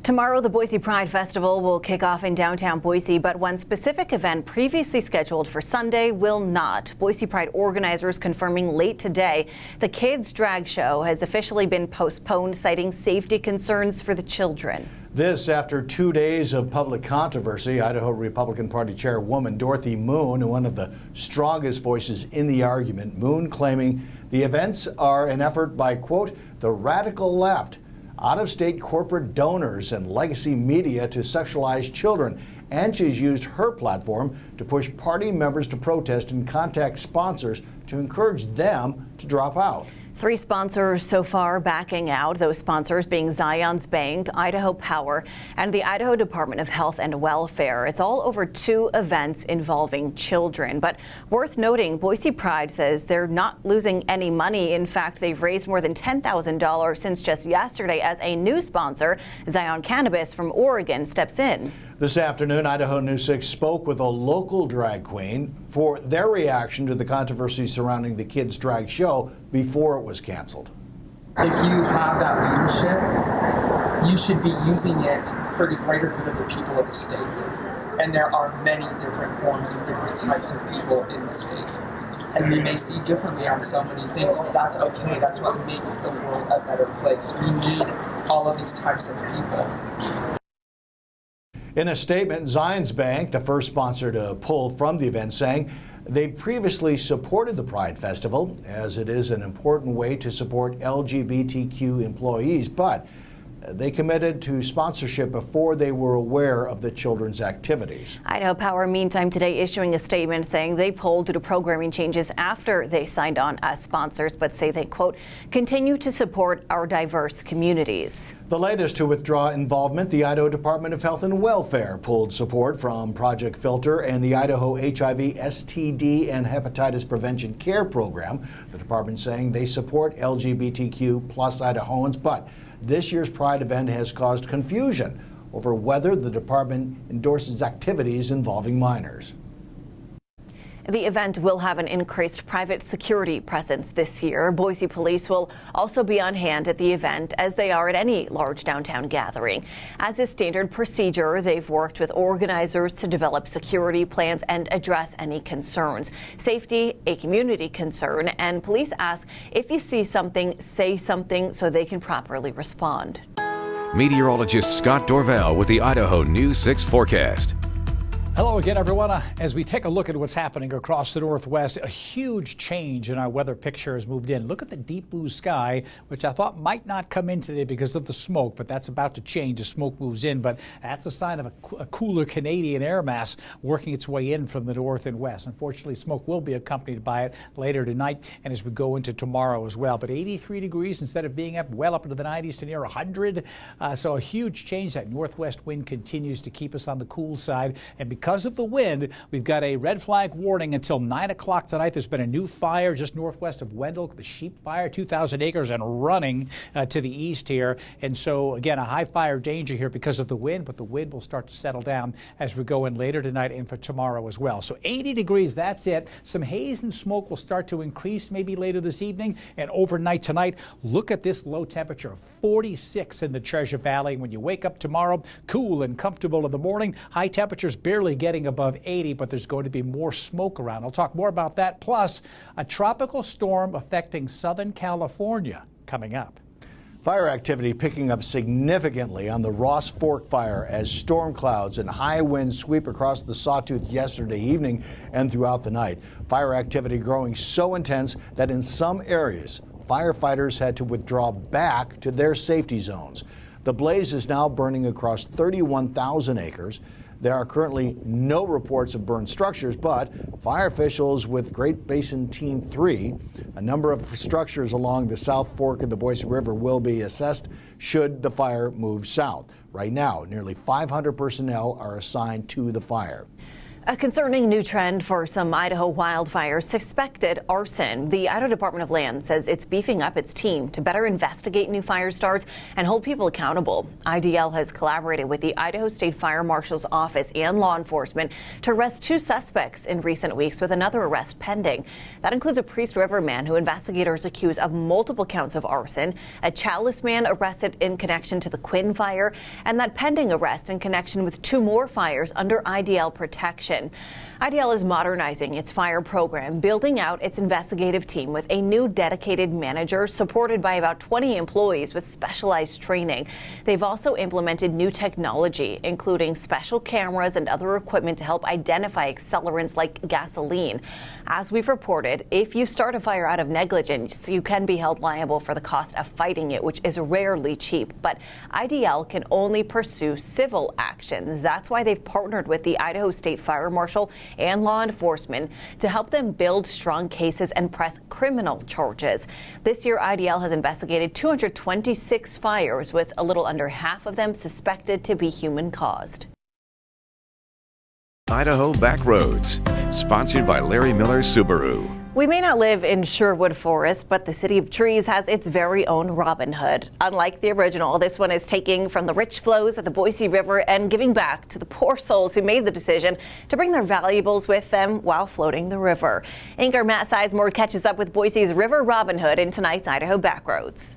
Tomorrow, the Boise Pride Festival will kick off in downtown Boise, but one specific event previously scheduled for Sunday will not. Boise Pride organizers confirming late today the kids' drag show has officially been postponed, citing safety concerns for the children. This after 2 days of public controversy. Idaho Republican Party Chairwoman Dorothy Moon, one of the strongest voices in the argument, Moon claiming the events are an effort by, quote, the radical left, out-of-state corporate donors and legacy media to sexualize children. And she's used her platform to push party members to protest and contact sponsors to encourage them to drop out. 3 sponsors so far backing out, those sponsors being Zions Bank, Idaho Power, and the Idaho Department of Health and Welfare. It's all over 2 events involving children. But worth noting, Boise Pride says they're not losing any money. In fact, they've raised more than $10,000 since just yesterday as a new sponsor, Zion Cannabis from Oregon, steps in. This afternoon, Idaho News 6 spoke with a local drag queen for their reaction to the controversy surrounding the kids' drag show before it was canceled. If you have that leadership, you should be using it for the greater good of the people of the state. And there are many different forms and different types of people in the state. And we may see differently on so many things, but that's okay. That's what makes the world a better place. We need all of these types of people. In a statement, Zions Bank, the first sponsor to pull from the event, saying they previously supported the Pride Festival as it is an important way to support LGBTQ employees, but they committed to sponsorship before they were aware of the children's activities. Idaho Power, meantime, today issuing a statement saying they pulled due to programming changes after they signed on as sponsors, but say they, quote, continue to support our diverse communities. The latest to withdraw involvement, the Idaho Department of Health and Welfare pulled support from Project Filter and the Idaho HIV, STD, and Hepatitis Prevention Care Program. The department saying they support LGBTQ plus Idahoans, but this year's Pride event has caused confusion over whether the department endorses activities involving minors. The event will have an increased private security presence this year. Boise police will also be on hand at the event, as they are at any large downtown gathering. As is standard procedure, they've worked with organizers to develop security plans and address any concerns. Safety, a community concern, and police ask if you see something, say something so they can properly respond. Meteorologist Scott Dorval with the Idaho News 6 forecast. Hello again, everyone. As we take a look at what's happening across the Northwest, a huge change in our weather picture has moved in. Look at the deep blue sky, which I thought might not come in today because of the smoke, but that's about to change as smoke moves in. But that's a sign of a cooler Canadian air mass working its way in from the north and west. Unfortunately, smoke will be accompanied by it later tonight and as we go into tomorrow as well. But 83 degrees instead of being well up into the 90s to near 100. So a huge change. That northwest wind continues to keep us on the cool side. And because of the wind, we've got a red flag warning until 9 o'clock tonight. There's been a new fire just northwest of Wendell, the sheep fire, 2,000 acres and running to the east here. And so, again, a high fire danger here because of the wind, but the wind will start to settle down as we go in later tonight and for tomorrow as well. So 80 degrees, that's it. Some haze and smoke will start to increase maybe later this evening and overnight tonight. Look at this low temperature, 46 in the Treasure Valley. When you wake up tomorrow, cool and comfortable in the morning. High temperatures barely getting above 80, but there's going to be more smoke around. I'll talk more about that, plus a tropical storm affecting Southern California coming up. Fire activity picking up significantly on the Ross Fork fire as storm clouds and high winds sweep across the Sawtooth yesterday evening and throughout the night. Fire activity growing so intense that in some areas, firefighters had to withdraw back to their safety zones. The blaze is now burning across 31,000 acres. There are currently no reports of burned structures, but fire officials with Great Basin Team 3, a number of structures along the South Fork of the Boise River will be assessed should the fire move south. Right now, nearly 500 personnel are assigned to the fire. A concerning new trend for some Idaho wildfires: suspected arson. The Idaho Department of Land says it's beefing up its team to better investigate new fire starts and hold people accountable. IDL has collaborated with the Idaho State Fire Marshal's office and law enforcement to arrest 2 suspects in recent weeks, with another arrest pending. That includes a Priest River man who investigators accuse of multiple counts of arson, a Chalice man arrested in connection to the Quinn fire, and that pending arrest in connection with 2 more fires under IDL protection. IDL is modernizing its fire program, building out its investigative team with a new dedicated manager supported by about 20 employees with specialized training. They've also implemented new technology, including special cameras and other equipment to help identify accelerants like gasoline. As we've reported, if you start a fire out of negligence, you can be held liable for the cost of fighting it, which is rarely cheap. But IDL can only pursue civil actions. That's why they've partnered with the Idaho State Fire Marshal and law enforcement to help them build strong cases and press criminal charges. This year, IDL has investigated 226 fires, with a little under half of them suspected to be human caused. Idaho Back Roads, sponsored by Larry Miller Subaru. We may not live in Sherwood Forest, but the City of Trees has its very own Robin Hood. Unlike the original, this one is taking from the rich flows of the Boise River and giving back to the poor souls who made the decision to bring their valuables with them while floating the river. Anchor Matt Sizemore catches up with Boise's River Robin Hood in tonight's Idaho Backroads.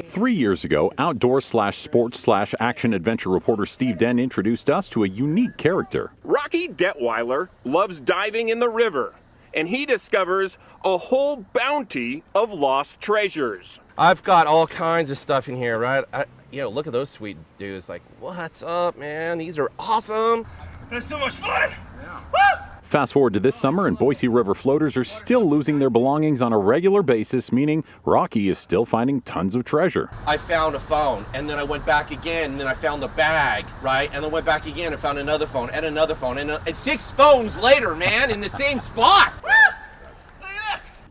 3 years ago, outdoor/sports/action adventure reporter Steve Den introduced us to a unique character. Rocky Detweiler loves diving in the river, and he discovers a whole bounty of lost treasures. I've got all kinds of stuff in here, right? Look at those sweet dudes. Like, what's up, man? These are awesome. That's so much fun. Yeah. Woo! Fast forward to this summer, and Boise River floaters are still losing their belongings on a regular basis, meaning Rocky is still finding tons of treasure. I found a phone, and then I went back again, and then I found a bag, right? And then went back again and found another phone, and another phone, and 6 phones later, man, in the same spot.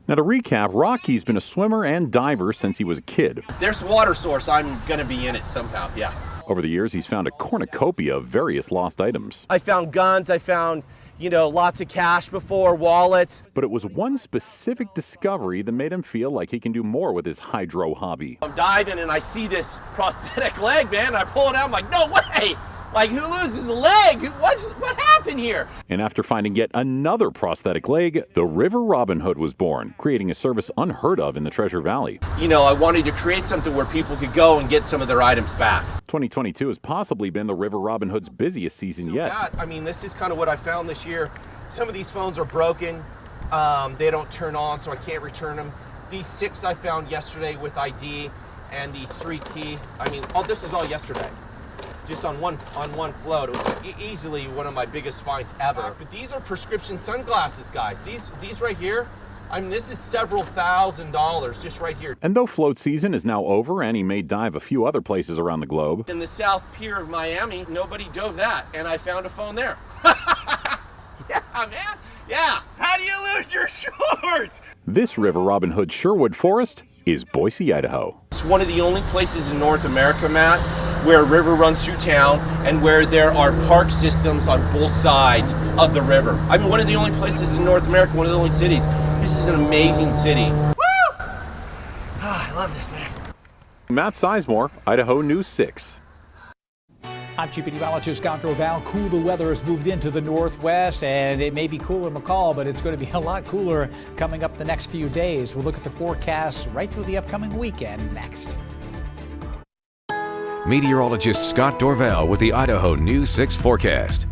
Now, to recap, Rocky's been a swimmer and diver since he was a kid. There's a water source. I'm going to be in it somehow, yeah. Over the years, he's found a cornucopia of various lost items. I found guns. I found, lots of cash before, wallets. But it was one specific discovery that made him feel like he can do more with his hydro hobby. I'm diving, and I see this prosthetic leg, man. I pull it out. I'm like, no way. Like, who loses a leg? What happened here? And after finding yet another prosthetic leg, the River Robin Hood was born, creating a service unheard of in the Treasure Valley. I wanted to create something where people could go and get some of their items back. 2022 has possibly been the River Robin Hood's busiest season yet. This is kind of what I found this year. Some of these phones are broken. They don't turn on, so I can't return them. These 6 I found yesterday with ID, and these 3 key. This is all yesterday. Just on one float. It was easily one of my biggest finds ever. But these are prescription sunglasses, guys. These right here, this is several $1,000s just right here. And though float season is now over and he may dive a few other places around the globe, in the South Pier of Miami, nobody dove that, and I found a phone there. Yeah, man. Yeah. How do you lose your shorts? This River Robin Hood Sherwood Forest is Boise, Idaho. It's one of the only places in North America, Matt, where a river runs through town and where there are park systems on both sides of the river. One of the only places in North America, one of the only cities. This is an amazing city. Woo! I love this, man. Matt Sizemore, Idaho News 6. I'm Chief Meteorologist Scott Dorval. Cooler weather has moved into the northwest, and it may be cooler in McCall, but it's going to be a lot cooler coming up the next few days. We'll look at the forecast right through the upcoming weekend next. Meteorologist Scott Dorval with the Idaho News 6 forecast.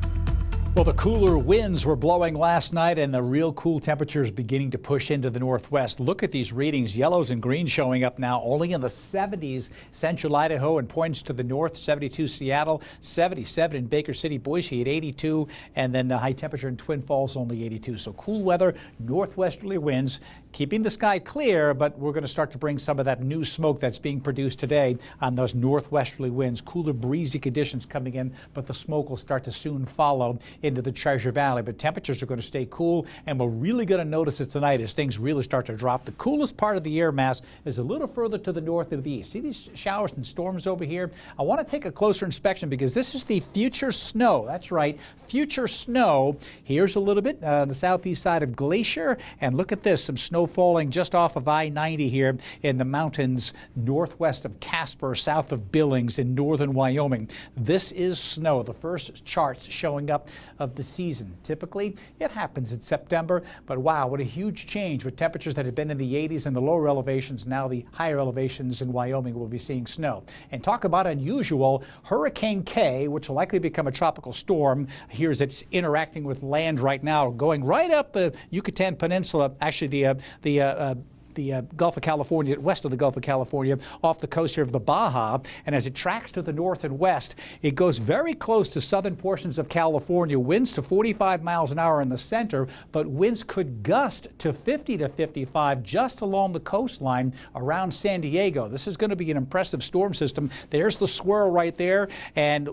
Well, the cooler winds were blowing last night, and the real cool temperatures beginning to push into the northwest. Look at these readings. Yellows and greens showing up now only in the 70s. Central Idaho and points to the north, 72 Seattle, 77 in Baker City, Boise at 82, and then the high temperature in Twin Falls only 82. So cool weather, northwesterly winds, keeping the sky clear, but we're going to start to bring some of that new smoke that's being produced today on those northwesterly winds. Cooler, breezy conditions coming in, but the smoke will start to soon follow. into the Treasure Valley. But temperatures are going to stay cool, and we're really going to notice it tonight as things really start to drop. The coolest part of the air mass is a little further to the north of the east. See these showers and storms over here? I want to take a closer inspection because this is the future snow. That's right, future snow. Here's a little bit on the southeast side of Glacier, and look at this, some snow falling just off of I-90 here in the mountains northwest of Casper, south of Billings in northern Wyoming. This is snow, the first charts showing up of the season. Typically, it happens in September, but wow, what a huge change with temperatures that had been in the 80s in the lower elevations. Now the higher elevations in Wyoming will be seeing snow. And talk about unusual, Hurricane K, which will likely become a tropical storm, here's it's interacting with land right now, going right up the Yucatan Peninsula, actually the Gulf of California, west of the Gulf of California, off the coast here of the Baja. And as it tracks to the north and west, it goes very close to southern portions of California. Winds to 45 miles an hour in the center, but winds could gust to 50 to 55 just along the coastline around San Diego. This is going to be an impressive storm system. There's the swirl right there, and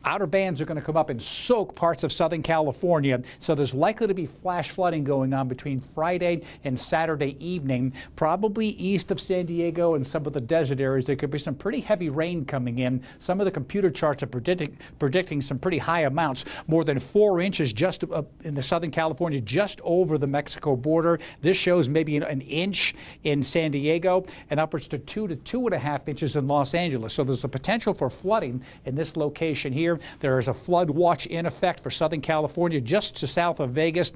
outer bands are going to come up and soak parts of Southern California. So there's likely to be flash flooding going on between Friday and Saturday evening, probably east of San Diego and some of the desert areas. There could be some pretty heavy rain coming in. Some of the computer charts are predicting some pretty high amounts, more than 4 inches just in the Southern California, just over the Mexico border. This shows maybe an inch in San Diego and upwards to 2 to 2.5 inches in Los Angeles. So there's a potential for flooding in this location here. There is a flood watch in effect for Southern California just to south of Vegas.